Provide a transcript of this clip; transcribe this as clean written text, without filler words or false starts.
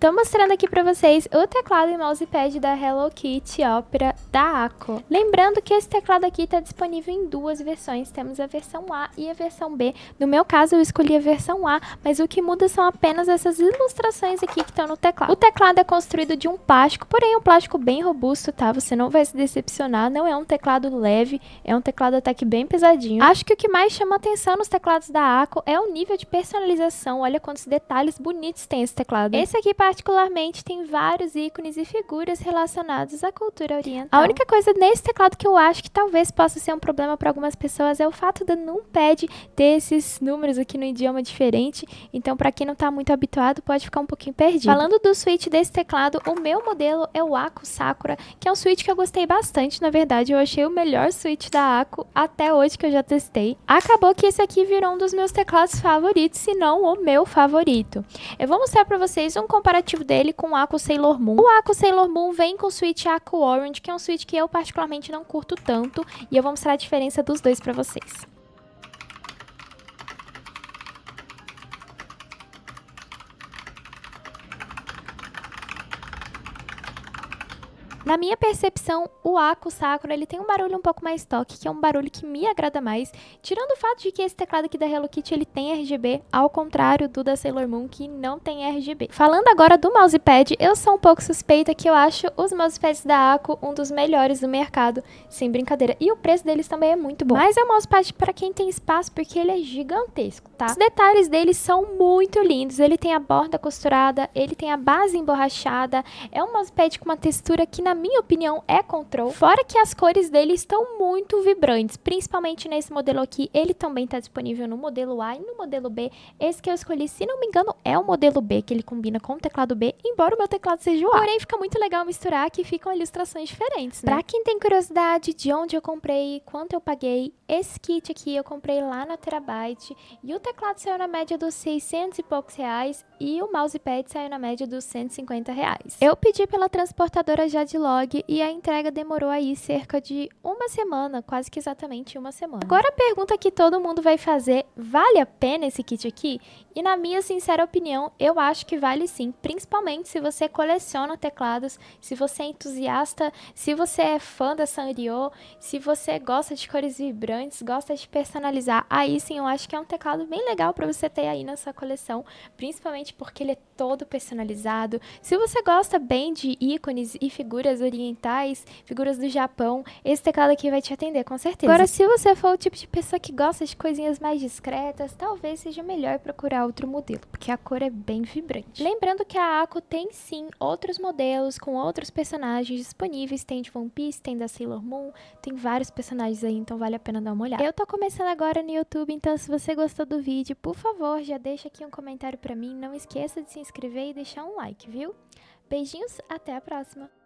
Tô mostrando aqui pra vocês o teclado e mousepad da Hello Kitty Opera da Ako. Lembrando que esse teclado aqui tá disponível em duas versões, temos a versão A e a versão B. No meu caso eu escolhi a versão A, mas o que muda são apenas essas ilustrações aqui que estão no teclado. O teclado é construído de um plástico, porém é um plástico bem robusto, tá? Você não vai se decepcionar, não é um teclado leve, é um teclado até que bem pesadinho. Acho que o que mais chama atenção nos teclados da Ako é o nível de personalização. Olha quantos detalhes bonitos tem esse teclado. Esse aqui particularmente tem vários ícones e figuras relacionados à cultura oriental. A única coisa nesse teclado que eu acho que talvez possa ser um problema para algumas pessoas é o fato do numpad ter esses números aqui no idioma diferente, então para quem não está muito habituado pode ficar um pouquinho perdido. Falando do switch desse teclado, o meu modelo é o Ako Sakura, que é um switch que eu gostei bastante, na verdade eu achei o melhor switch da Ako até hoje que eu já testei. Acabou que esse aqui virou um dos meus teclados favoritos, se não o meu favorito. Eu vou mostrar para vocês um comparativo dele com o Ako Sailor Moon. O Ako Sailor Moon vem com o switch Ako Orange, que é um switch que eu particularmente não curto tanto, e eu vou mostrar a diferença dos dois para vocês. Na minha percepção, o Ako Sakura ele tem um barulho um pouco mais toque, que é um barulho que me agrada mais, tirando o fato de que esse teclado aqui da Hello Kitty ele tem RGB, ao contrário do da Sailor Moon, que não tem RGB. Falando agora do mousepad, eu sou um pouco suspeita que eu acho os mousepads da Ako um dos melhores do mercado, sem brincadeira, e o preço deles também é muito bom. Mas é um mousepad para quem tem espaço, porque ele é gigantesco, tá? Os detalhes dele são muito lindos, ele tem a borda costurada, ele tem a base emborrachada, é um mousepad com uma textura que na minha opinião é control, fora que as cores dele estão muito vibrantes, principalmente nesse modelo aqui, ele também está disponível no modelo A e no modelo B. Esse que eu escolhi, se não me engano, é o modelo B, que ele combina com o teclado B, embora o meu teclado seja o A. Porém, fica muito legal misturar, que ficam ilustrações diferentes, né? Pra quem tem curiosidade de onde eu comprei, quanto eu paguei, esse kit aqui eu comprei lá na Terabyte, e o teclado saiu na média dos 600 e poucos reais, e o mousepad saiu na média dos 150 reais. Eu pedi pela transportadora Jadlog e a entrega demorou aí cerca de uma semana, quase que exatamente uma semana. Agora a pergunta que todo mundo vai fazer, vale a pena esse kit aqui? E na minha sincera opinião, eu acho que vale sim, principalmente se você coleciona teclados, se você é entusiasta, se você é fã da Sanrio, se você gosta de cores vibrantes, gosta de personalizar, aí sim eu acho que é um teclado bem legal para você ter aí na sua coleção, principalmente porque ele é todo personalizado. Se você gosta bem de ícones e figuras orientais, figuras do Japão, esse teclado aqui vai te atender, com certeza. Agora, se você for o tipo de pessoa que gosta de coisinhas mais discretas, talvez seja melhor procurar outro modelo, porque a cor é bem vibrante. Lembrando que a Ako tem sim outros modelos com outros personagens disponíveis, tem de One Piece, tem da Sailor Moon, tem vários personagens aí, então vale a pena dar uma olhada. Eu tô começando agora no YouTube, então se você gostou do vídeo, por favor, já deixa aqui um comentário pra mim, não esqueça de se inscrever e deixar um like, viu? Beijinhos, até a próxima!